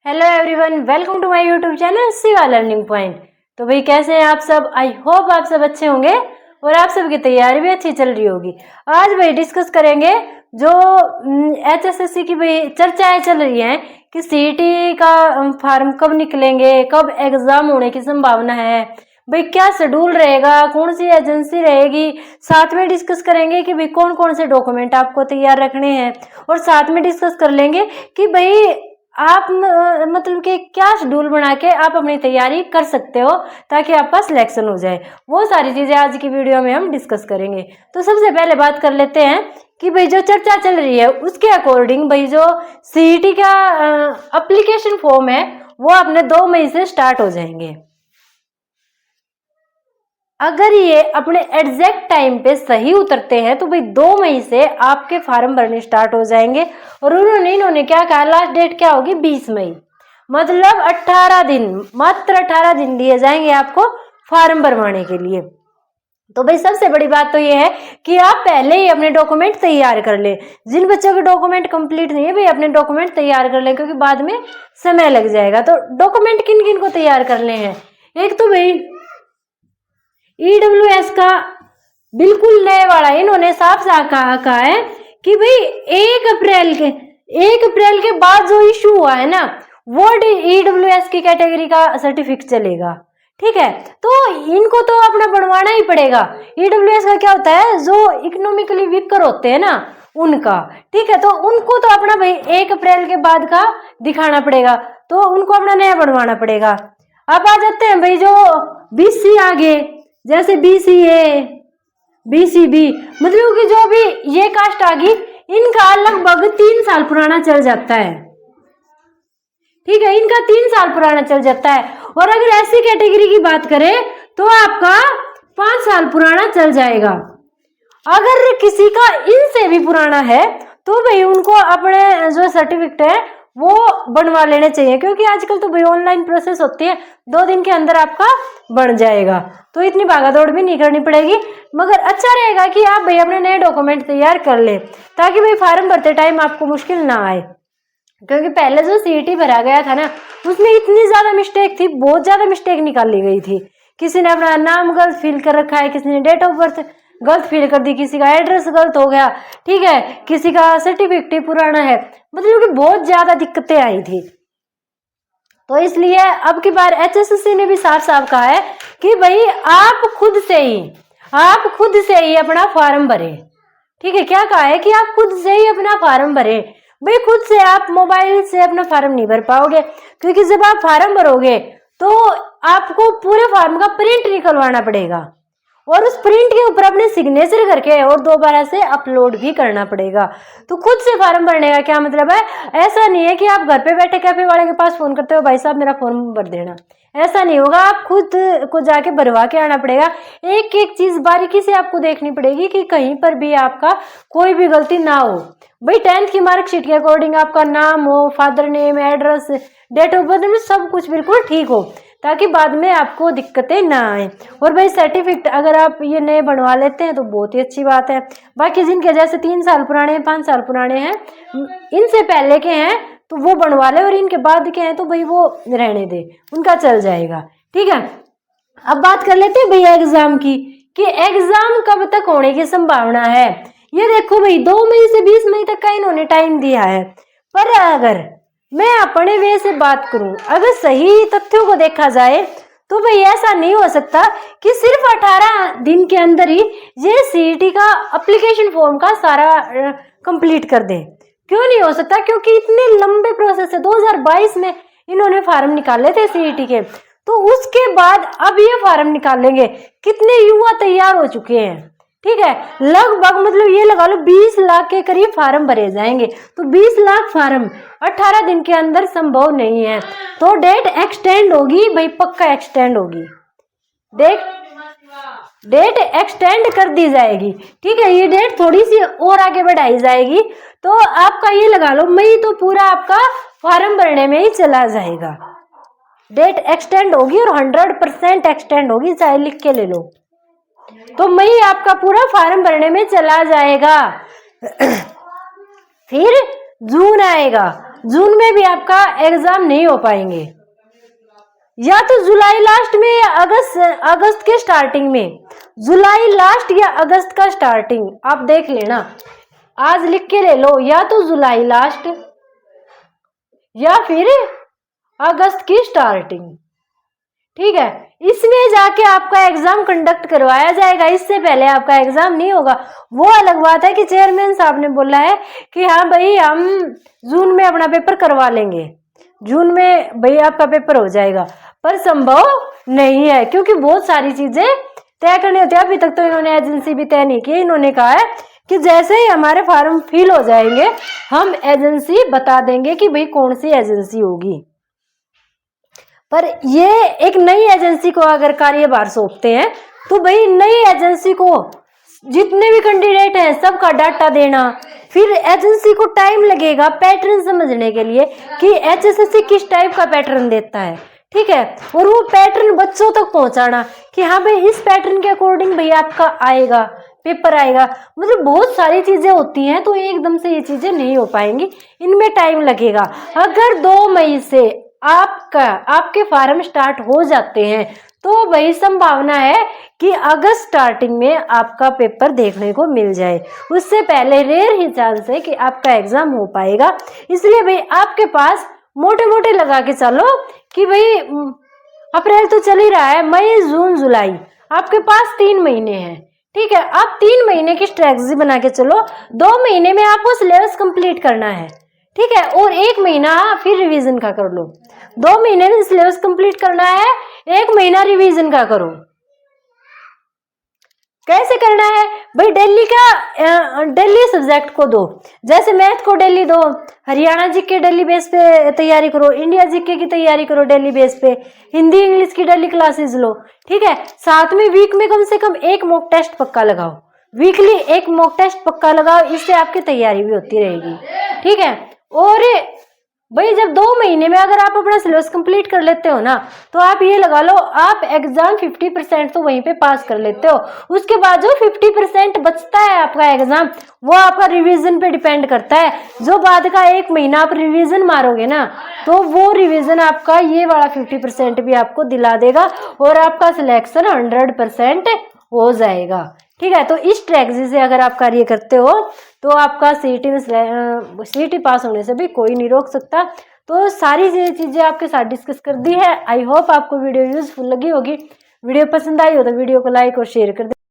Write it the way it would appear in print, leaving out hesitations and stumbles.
Hello everyone, welcome to my YouTube channel Shiva learning point. तो भाई कैसे हैं आप सब? आई होप आप सब अच्छे होंगे और आप सबकी तैयारी भी अच्छी चल रही होगी। आज भाई डिस्कस करेंगे जो एचएसएससी की भाई चर्चाएं चल रही हैं कि सीईटी का फॉर्म कब निकलेंगे, कब एग्जाम होने की संभावना है, भाई क्या शेड्यूल रहेगा, कौन सी एजेंसी रहेगी। साथ में डिस्कस करेंगे कि भाई कौन कौन से डॉक्यूमेंट आपको तैयार रखने हैं और साथ में डिस्कस कर लेंगे कि भाई आप मतलब कि क्या शेड्यूल बना के आप अपनी तैयारी कर सकते हो ताकि आपका सिलेक्शन हो जाए। वो सारी चीजें आज की वीडियो में हम डिस्कस करेंगे। तो सबसे पहले बात कर लेते हैं कि भाई जो चर्चा चल रही है उसके अकॉर्डिंग भाई जो सीईटी का एप्लीकेशन फॉर्म है वो अपने 2 मई से स्टार्ट हो जाएंगे। अगर ये अपने एग्जैक्ट टाइम पे सही उतरते हैं तो भाई 2 मई से आपके फार्म भरने स्टार्ट हो जाएंगे। और इन्होंने क्या कहा, लास्ट डेट क्या होगी 20 मई, मतलब 18 दिन, मात्र 18 दिन दिए जाएंगे आपको फार्म भरवाने के लिए। तो भाई सबसे बड़ी बात तो ये है कि आप पहले ही अपने डॉक्यूमेंट तैयार कर लें। जिन बच्चों के डॉक्यूमेंट कंप्लीट नहीं है भाई अपने डॉक्यूमेंट तैयार कर लें, क्योंकि बाद में समय लग जाएगा। तो डॉक्यूमेंट किन किन को तैयार करने हैं? एक तो भाई ईडब्ल्यूएस का बिल्कुल नए वाला इन्होंने साफ साफ कहा है कि भाई 1 अप्रैल के बाद जो इशू हुआ है ना वो ईडब्ल्यूएस की कैटेगरी का सर्टिफिकेट चलेगा। ठीक है, तो इनको तो अपना बनवाना ही पड़ेगा। ईडब्ल्यूएस का क्या होता है, जो इकोनॉमिकली वीकर होते हैं ना उनका, ठीक है, तो उनको तो अपना भाई 1 अप्रैल के बाद का दिखाना पड़ेगा, तो उनको अपना नया बनवाना पड़ेगा। अब आ जाते हैं भाई जो बीसी आगे, जैसे बीसीए, बीसीबी, मतलब कि जो भी ये कास्ट आ गई इनका लगभग 3 साल पुराना चल जाता है। ठीक है, इनका 3 साल पुराना चल जाता है। और अगर ऐसी कैटेगरी की बात करें तो आपका 5 साल पुराना चल जाएगा। अगर किसी का इनसे भी पुराना है तो भाई उनको अपने जो सर्टिफिकेट है वो बनवा लेने चाहिए, क्योंकि आजकल तो भाई ऑनलाइन प्रोसेस होती है, 2 दिन के अंदर आपका बन जाएगा, तो इतनी भागादौड़ भी नहीं करनी पड़ेगी। मगर अच्छा रहेगा कि आप भाई अपने नए डॉक्यूमेंट तैयार कर लें ताकि भाई फार्म भरते टाइम आपको मुश्किल ना आए। क्योंकि पहले जो सीईटी भरा गया था ना उसमें इतनी ज्यादा मिस्टेक थी, बहुत ज्यादा मिस्टेक निकाली गई थी। किसी ने अपना नाम गलत फिल कर रखा है, किसी ने डेट ऑफ बर्थ गलत फिल कर दी, किसी का एड्रेस गलत हो गया, ठीक है, किसी का सर्टिफिकेट पुराना है, मतलब कि बहुत ज्यादा दिक्कतें आई थी। तो इसलिए अब की बार एचएसएससी ने भी साफ साफ कहा है कि भाई आप खुद से ही अपना फॉर्म भरें। ठीक है, क्या कहा है कि आप खुद से ही अपना फॉर्म भरें। भाई खुद से आप मोबाइल से अपना फॉर्म नहीं भर पाओगे, क्योंकि जब आप फॉर्म भरोगे तो आपको पूरे फॉर्म का प्रिंट निकलवाना पड़ेगा और उस प्रिंट के ऊपर अपने सिग्नेचर करके और दोबारा से अपलोड भी करना पड़ेगा। तो खुद से फॉर्म भरने का क्या मतलब है? ऐसा नहीं है कि आप घर पे बैठे कैफे वाले के पास फोन करते हो, भाई साहब मेरा फॉर्म भर देना, ऐसा नहीं होगा। आप खुद को जाके भरवा के आना पड़ेगा। एक एक चीज बारीकी से आपको देखनी पड़ेगी कि कहीं पर भी आपका कोई भी गलती ना हो। भाई 10th की मार्कशीट के अकॉर्डिंग आपका नाम हो, father name, address, date of birth में सब कुछ बिल्कुल ठीक हो, ताकि बाद में आपको दिक्कतें ना आए। और भाई सर्टिफिकेट अगर आप ये नए बनवा लेते हैं तो बहुत ही अच्छी बात है। बाकी जिनके जैसे 3 साल पुराने हैं, 5 साल पुराने हैं, इनसे पहले के हैं तो वो बनवा ले, और इनके बाद के हैं तो भाई वो रहने दे, उनका चल जाएगा। ठीक है, अब बात कर लेते हैं भैया एग्जाम की कि एग्जाम कब तक होने की संभावना है। ये देखो भाई 2 मई से 20 मई तक का इन्होंने टाइम दिया है, पर अगर मैं अपने वे से बात करूं, अगर सही तथ्यों को देखा जाए तो भाई ऐसा नहीं हो सकता कि सिर्फ 18 दिन के अंदर ही ये सीईटी का एप्लीकेशन फॉर्म का सारा कंप्लीट कर दे। क्यों नहीं हो सकता? क्योंकि इतने लंबे प्रोसेस है। 2022 में इन्होंने फार्म निकाले थे सीईटी के, तो उसके बाद अब ये फार्म निकालेंगे। कितने युवा तैयार हो चुके हैं, ठीक है, लगभग मतलब ये लगा लो 20 लाख के करीब फार्म भरे जाएंगे। तो 20 लाख फार्म 18 दिन के अंदर संभव नहीं है, तो डेट एक्सटेंड होगी भाई, पक्का एक्सटेंड होगी, डेट एक्सटेंड कर दी जाएगी। ठीक है, ये डेट थोड़ी सी और आगे बढ़ाई जाएगी, तो आपका ये लगा लो मई तो पूरा आपका फार्म भरने में ही चला जाएगा। डेट एक्सटेंड होगी और 100% एक्सटेंड होगी, चाहे लिख के ले लो, तो मई आपका पूरा फार्म भरने में चला जाएगा। फिर जून आएगा, जून में भी आपका एग्जाम नहीं हो पाएंगे, या तो जुलाई लास्ट में या अगस्त के स्टार्टिंग में, जुलाई लास्ट या अगस्त का स्टार्टिंग आप देख लेना, आज लिख के ले लो, या तो जुलाई लास्ट या फिर अगस्त की स्टार्टिंग, ठीक है। इसमें जाके आपका एग्जाम कंडक्ट करवाया जाएगा, इससे पहले आपका एग्जाम नहीं होगा। वो अलग बात है कि चेयरमैन साहब ने बोला है कि हाँ भाई हम जून में अपना पेपर करवा लेंगे, जून में भाई आपका पेपर हो जाएगा, पर संभव नहीं है क्योंकि बहुत सारी चीजें तय करनी होती है। अभी तक तो इन्होंने एजेंसी भी तय नहीं की, इन्होंने कहा है कि जैसे ही हमारे फॉर्म फिल हो जाएंगे हम एजेंसी बता देंगे कि भाई कौन सी एजेंसी होगी। पर ये एक नई एजेंसी को अगर कार्यभार सौंपते हैं तो भाई नई एजेंसी को जितने भी कैंडिडेट हैं सबका डाटा देना, फिर एजेंसी को टाइम लगेगा पैटर्न समझने के लिए कि एचएसएससी किस टाइप का पैटर्न देता है, ठीक है, और वो पैटर्न बच्चों तक पहुंचाना कि हाँ भाई इस पैटर्न के अकॉर्डिंग भाई आपका आएगा पेपर आएगा। मतलब बहुत सारी चीजें होती हैं, तो एकदम से ये चीजें नहीं हो पाएंगी, इनमें टाइम लगेगा। अगर 2 मई से आपके फार्म स्टार्ट हो जाते हैं तो वही संभावना है कि अगस्त स्टार्टिंग में आपका पेपर देखने को मिल जाए, उससे पहले रेयर ही चांस है कि आपका एग्जाम हो पाएगा। इसलिए भाई आपके पास मोटे मोटे लगा के चलो कि भाई अप्रैल तो चल ही रहा है, मई जून जुलाई आपके पास 3 महीने हैं, ठीक है। आप 3 महीने की स्ट्रेटजी बना के चलो, 2 महीने में आपको सिलेबस कंप्लीट करना है, ठीक है, और 1 महीना फिर रिवीजन का कर लो। 2 महीने में सिलेबस कंप्लीट करना है, 1 महीना रिवीजन का करो। कैसे करना है भाई, डेली सब्जेक्ट को दो, जैसे मैथ को डेली दो, हरियाणा जीके डेली बेस पे तैयारी करो, इंडिया जीके की तैयारी करो डेली बेस पे, हिंदी इंग्लिश की डेली क्लासेस लो, ठीक है। साथ में वीक में कम से कम 1 मॉक टेस्ट पक्का लगाओ, वीकली 1 मॉक टेस्ट पक्का लगाओ, इससे आपकी तैयारी भी होती रहेगी, ठीक है। और भाई जब 2 महीने में अगर आप अपना सिलेबस कंप्लीट कर लेते हो ना, तो आप ये लगा लो आप एग्जाम 50% तो वहीं पे पास कर लेते हो। उसके बाद जो 50% बचता है आपका एग्जाम, वो आपका रिवीजन पे डिपेंड करता है। जो बाद का 1 महीना आप रिवीजन मारोगे ना, तो वो रिवीजन आपका ये वाला 50% भी आपको दिला देगा और आपका सिलेक्शन 100% हो जाएगा, ठीक है। तो इस स्ट्रेटजी से अगर आप कार्य करते हो तो आपका सीईटी पास होने से भी कोई नहीं रोक सकता। तो सारी चीजें आपके साथ डिस्कस कर दी है। आई होप आपको वीडियो यूजफुल लगी होगी। वीडियो पसंद आई हो तो वीडियो को लाइक और शेयर कर दे।